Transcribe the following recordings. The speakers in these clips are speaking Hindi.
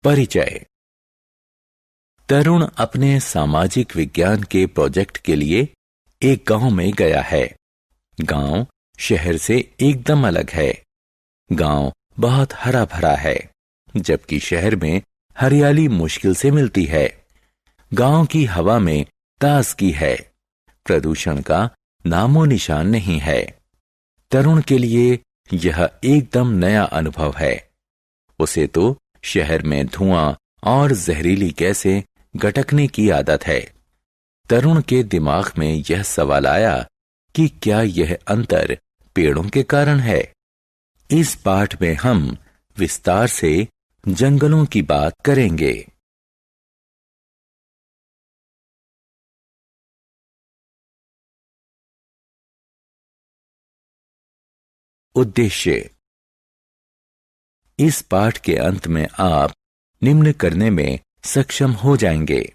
परिचय। तरुण अपने सामाजिक विज्ञान के प्रोजेक्ट के लिए एक गांव में गया है। गांव शहर से एकदम अलग है। गांव बहुत हरा भरा है, जबकि शहर में हरियाली मुश्किल से मिलती है। गांव की हवा में ताजगी है, प्रदूषण का नामो निशान नहीं है। तरुण के लिए यह एकदम नया अनुभव है। उसे तो शहर में धुआं और जहरीली गैसें गटकने की आदत है। तरुण के दिमाग में यह सवाल आया कि क्या यह अंतर पेड़ों के कारण है। इस पाठ में हम विस्तार से जंगलों की बात करेंगे। उद्देश्य। इस पाठ के अंत में आप निम्न करने में सक्षम हो जाएंगे: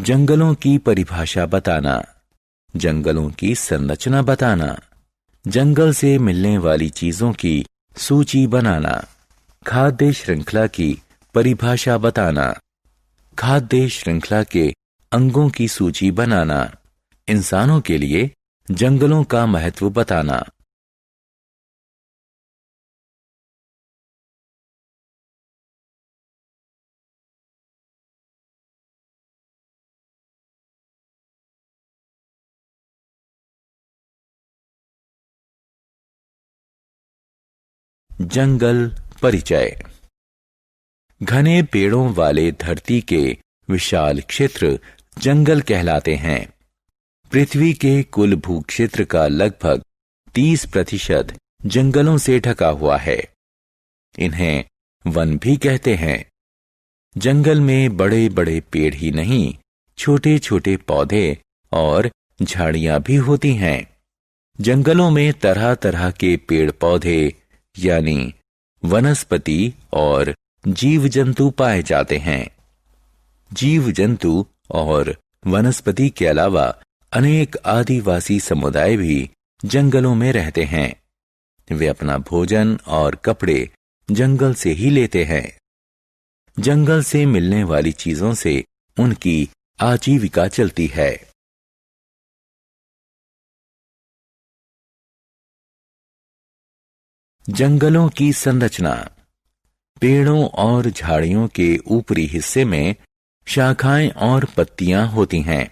जंगलों की परिभाषा बताना, जंगलों की संरचना बताना, जंगल से मिलने वाली चीजों की सूची बनाना, खाद्य श्रृंखला की परिभाषा बताना, खाद्य श्रृंखला के अंगों की सूची बनाना, इंसानों के लिए जंगलों का महत्व बताना। जंगल परिचय। घने पेड़ों वाले धरती के विशाल क्षेत्र जंगल कहलाते हैं। पृथ्वी के कुल भूक्षेत्र का लगभग 30% जंगलों से ढका हुआ है। इन्हें वन भी कहते हैं। जंगल में बड़े बड़े पेड़ ही नहीं, छोटे छोटे पौधे और झाड़ियां भी होती हैं। जंगलों में तरह तरह के पेड़ पौधे यानी वनस्पति और जीव जंतु पाए जाते हैं। जीव जंतु और वनस्पति के अलावा अनेक आदिवासी समुदाय भी जंगलों में रहते हैं। वे अपना भोजन और कपड़े जंगल से ही लेते हैं। जंगल से मिलने वाली चीजों से उनकी आजीविका चलती है। जंगलों की संरचना। पेड़ों और झाड़ियों के ऊपरी हिस्से में शाखाएं और पत्तियां होती हैं।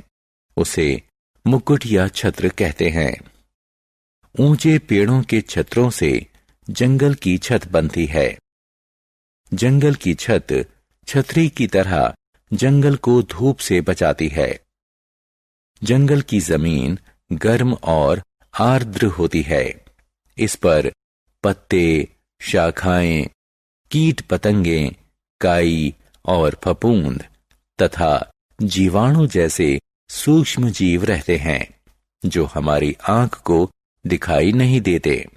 उसे मुकुट या छत्र कहते हैं। ऊंचे पेड़ों के छत्रों से जंगल की छत बनती है। जंगल की छत छतरी की तरह जंगल को धूप से बचाती है। जंगल की जमीन गर्म और आर्द्र होती है। इस पर पत्ते, शाखाएं, कीट पतंगे, काई और फफूंद तथा जीवाणु जैसे सूक्ष्म जीव रहते हैं, जो हमारी आंख को दिखाई नहीं देते।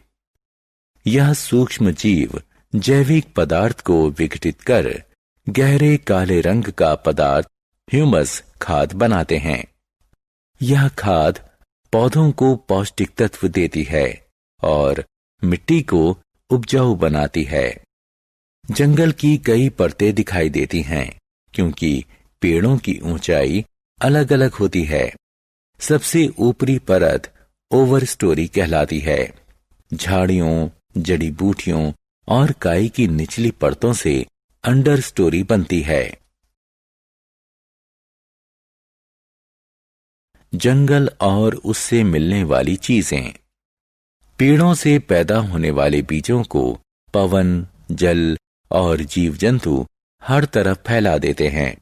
यह सूक्ष्म जीव जैविक पदार्थ को विघटित कर गहरे काले रंग का पदार्थ ह्यूमस खाद बनाते हैं। यह खाद पौधों को पौष्टिक तत्व देती है और मिट्टी को उपजाऊ बनाती है। जंगल की कई परतें दिखाई देती हैं, क्योंकि पेड़ों की ऊंचाई अलग अलग होती है। सबसे ऊपरी परत ओवर स्टोरी कहलाती है। झाड़ियों, जड़ी बूटियों और काई की निचली परतों से अंडर स्टोरी बनती है। जंगल और उससे मिलने वाली चीजें। पेड़ों से पैदा होने वाले बीजों को पवन, जल और जीव जंतु हर तरफ फैला देते हैं।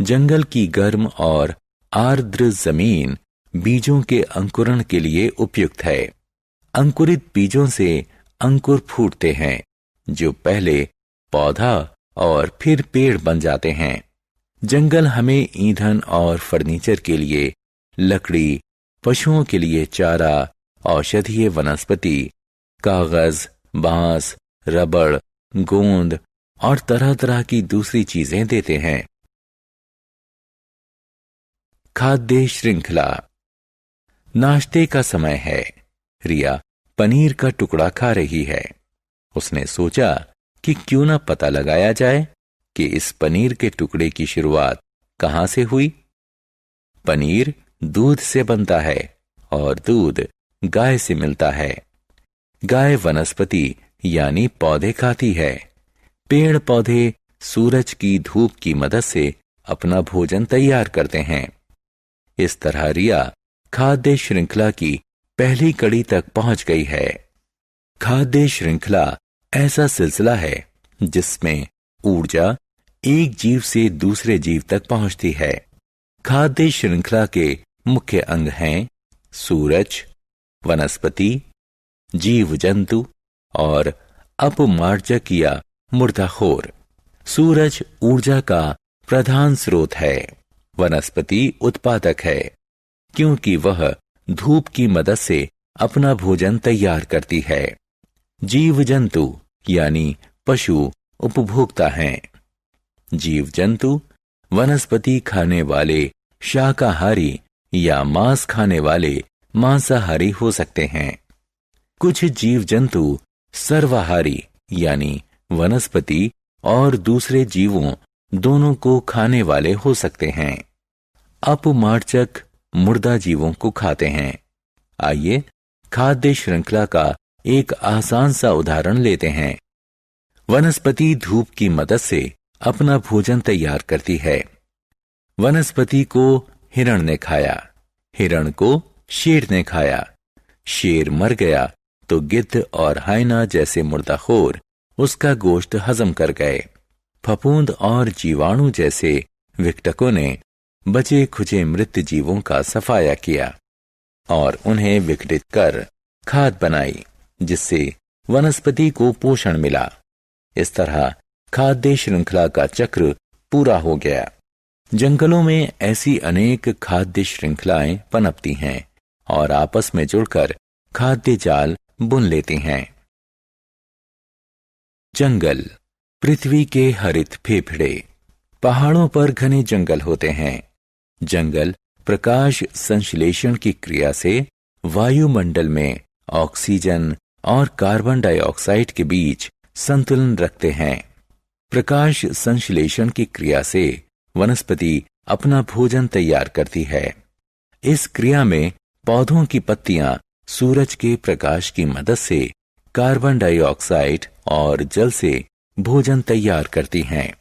जंगल की गर्म और आर्द्र जमीन बीजों के अंकुरण के लिए उपयुक्त है। अंकुरित बीजों से अंकुर फूटते हैं, जो पहले पौधा और फिर पेड़ बन जाते हैं। जंगल हमें ईंधन और फर्नीचर के लिए लकड़ी, पशुओं के लिए चारा, औषधीय वनस्पति, कागज, बांस, रबड़, गोंद और तरह तरह की दूसरी चीजें देते हैं। खाद्य श्रृंखला। नाश्ते का समय है। रिया पनीर का टुकड़ा खा रही है। उसने सोचा कि क्यों ना पता लगाया जाए कि इस पनीर के टुकड़े की शुरुआत कहां से हुई? पनीर दूध से बनता है और दूध गाय से मिलता है। गाय वनस्पति यानी पौधे खाती है। पेड़ पौधे सूरज की धूप की मदद से अपना भोजन तैयार करते हैं। इस तरह रिया खाद्य श्रृंखला की पहली कड़ी तक पहुंच गई है। खाद्य श्रृंखला ऐसा सिलसिला है जिसमें ऊर्जा एक जीव से दूसरे जीव तक पहुंचती है। खाद्य श्रृंखला के मुख्य अंग हैं सूरज, वनस्पति, जीव जंतु और अपमार्जक या मुर्दाखोर। सूरज ऊर्जा का प्रधान स्रोत है। वनस्पति उत्पादक है क्योंकि वह धूप की मदद से अपना भोजन तैयार करती है। जीव जंतु यानी पशु उपभोक्ता हैं। जीव जंतु वनस्पति खाने वाले शाकाहारी या मांस खाने वाले मांसाहारी हो सकते हैं। कुछ जीव जंतु सर्वाहारी यानी वनस्पति और दूसरे जीवों दोनों को खाने वाले हो सकते हैं। अपमार्जक मुर्दा जीवों को खाते हैं। आइए खाद्य श्रृंखला का एक आसान सा उदाहरण लेते हैं। वनस्पति धूप की मदद से अपना भोजन तैयार करती है। वनस्पति को हिरण ने खाया, हिरण को शेर ने खाया। शेर मर गया तो गिद्ध और हाइना जैसे मुर्दाखोर उसका गोश्त हजम कर गए। फफूंद और जीवाणु जैसे विघटकों ने बचे खुचे मृत जीवों का सफाया किया और उन्हें विघटित कर खाद बनाई, जिससे वनस्पति को पोषण मिला। इस तरह खाद्य श्रृंखला का चक्र पूरा हो गया। जंगलों में ऐसी अनेक खाद्य श्रृंखलाएं पनपती हैं और आपस में जुड़कर खाद्य जाल बुन लेती हैं। जंगल पृथ्वी के हरित फेफड़े। पहाड़ों पर घने जंगल होते हैं। जंगल प्रकाश संश्लेषण की क्रिया से वायुमंडल में ऑक्सीजन और कार्बन डाइऑक्साइड के बीच संतुलन रखते हैं। प्रकाश संश्लेषण की क्रिया से वनस्पति अपना भोजन तैयार करती है। इस क्रिया में पौधों की पत्तियां सूरज के प्रकाश की मदद से कार्बन डाइऑक्साइड और जल से भोजन तैयार करती हैं।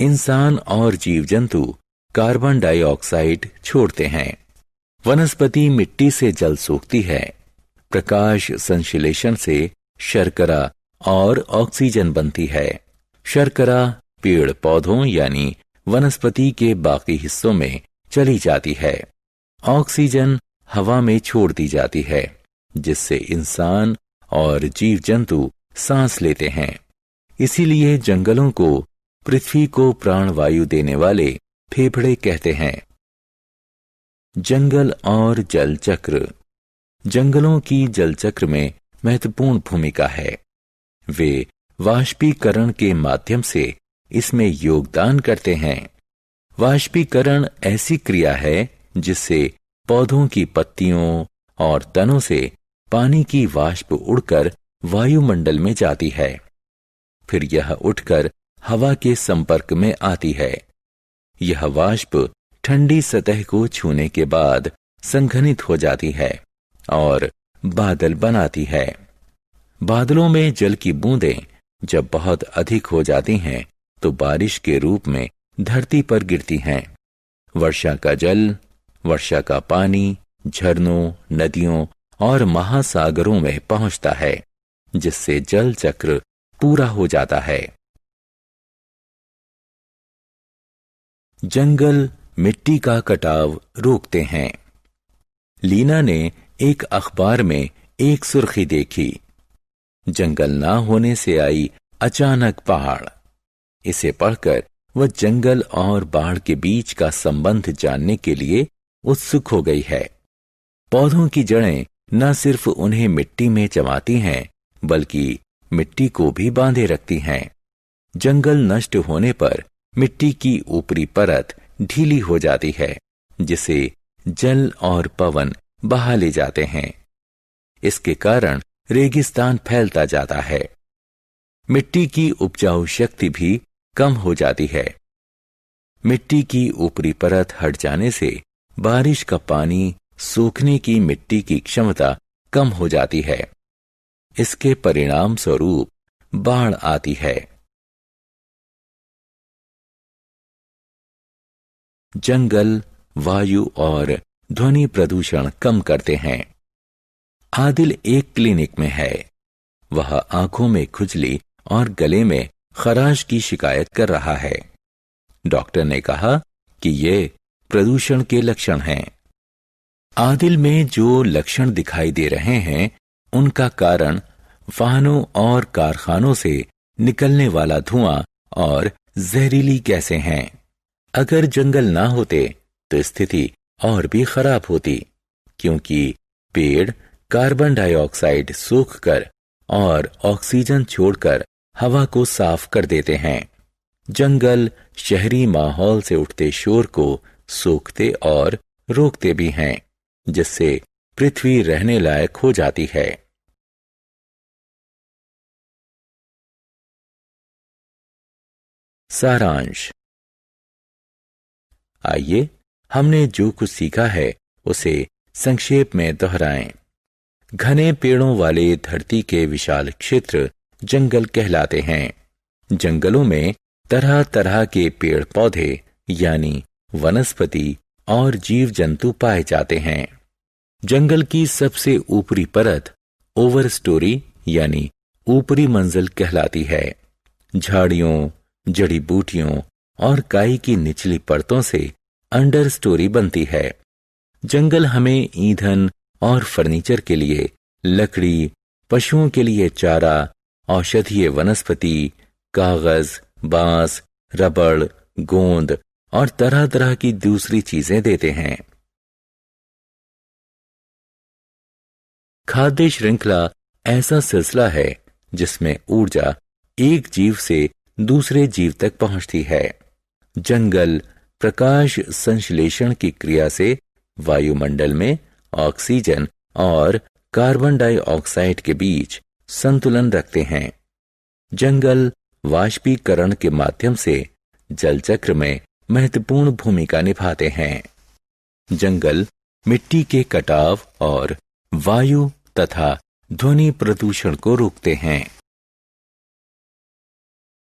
इंसान और जीव जंतु कार्बन डाइऑक्साइड छोड़ते हैं। वनस्पति मिट्टी से जल सोखती है। प्रकाश संश्लेषण से शर्करा और ऑक्सीजन बनती है। शर्करा पेड़ पौधों यानी वनस्पति के बाकी हिस्सों में चली जाती है। ऑक्सीजन हवा में छोड़ दी जाती है, जिससे इंसान और जीव जंतु सांस लेते हैं। इसीलिए जंगलों को पृथ्वी को प्राणवायु देने वाले फेफड़े कहते हैं। जंगल और जल चक्र। जंगलों की जल चक्र में महत्वपूर्ण भूमिका है। वे वाष्पीकरण के माध्यम से इसमें योगदान करते हैं। वाष्पीकरण ऐसी क्रिया है जिससे पौधों की पत्तियों और तनों से पानी की वाष्प उड़कर वायुमंडल में जाती है। फिर यह उठकर हवा के संपर्क में आती है। यह वाष्प ठंडी सतह को छूने के बाद संघनित हो जाती है और बादल बनाती है। बादलों में जल की बूंदें जब बहुत अधिक हो जाती हैं तो बारिश के रूप में धरती पर गिरती हैं। वर्षा का जल, वर्षा का पानी झरनों, नदियों और महासागरों में पहुंचता है, जिससे जल चक्र पूरा हो जाता है। जंगल मिट्टी का कटाव रोकते हैं। लीना ने एक अखबार में एक सुर्खी देखी, जंगल ना होने से आई अचानक बाढ़। इसे पढ़कर वह जंगल और बाढ़ के बीच का संबंध जानने के लिए उत्सुक हो गई है। पौधों की जड़ें न सिर्फ उन्हें मिट्टी में जमाती हैं, बल्कि मिट्टी को भी बांधे रखती हैं। जंगल नष्ट होने पर मिट्टी की ऊपरी परत ढीली हो जाती है, जिसे जल और पवन बहा ले जाते हैं। इसके कारण रेगिस्तान फैलता जाता है। मिट्टी की उपजाऊ शक्ति भी कम हो जाती है। मिट्टी की ऊपरी परत हट जाने से बारिश का पानी सूखने की मिट्टी की क्षमता कम हो जाती है। इसके परिणाम स्वरूप बाढ़ आती है। जंगल वायु और ध्वनि प्रदूषण कम करते हैं। आदिल एक क्लिनिक में है। वह आंखों में खुजली और गले में खराश की शिकायत कर रहा है। डॉक्टर ने कहा कि ये प्रदूषण के लक्षण हैं। आदिल में जो लक्षण दिखाई दे रहे हैं उनका कारण वाहनों और कारखानों से निकलने वाला धुआं और जहरीली गैसें हैं। अगर जंगल ना होते तो स्थिति और भी खराब होती, क्योंकि पेड़ कार्बन डाइऑक्साइड सोखकर और ऑक्सीजन छोड़कर हवा को साफ कर देते हैं। जंगल शहरी माहौल से उठते शोर को सोखते और रोकते भी हैं, जिससे पृथ्वी रहने लायक हो जाती है। सारांश। आइए हमने जो कुछ सीखा है उसे संक्षेप में दोहराएं। घने पेड़ों वाले धरती के विशाल क्षेत्र जंगल कहलाते हैं। जंगलों में तरह तरह के पेड़ पौधे यानी वनस्पति और जीव जंतु पाए जाते हैं। जंगल की सबसे ऊपरी परत ओवर स्टोरी यानी ऊपरी मंजिल कहलाती है। झाड़ियों, जड़ी बूटियों और काई की निचली परतों से अंडर स्टोरी बनती है। जंगल हमें ईंधन और फर्नीचर के लिए लकड़ी, पशुओं के लिए चारा, औषधीय वनस्पति, कागज, बांस, रबड़, गोंद और तरह तरह की दूसरी चीजें देते हैं। खाद्य श्रृंखला ऐसा सिलसिला है जिसमें ऊर्जा एक जीव से दूसरे जीव तक पहुंचती है। जंगल प्रकाश संश्लेषण की क्रिया से वायुमंडल में ऑक्सीजन और कार्बन डाइऑक्साइड के बीच संतुलन रखते हैं। जंगल वाष्पीकरण के माध्यम से जल चक्र में महत्वपूर्ण भूमिका निभाते हैं। जंगल मिट्टी के कटाव और वायु तथा ध्वनि प्रदूषण को रोकते हैं।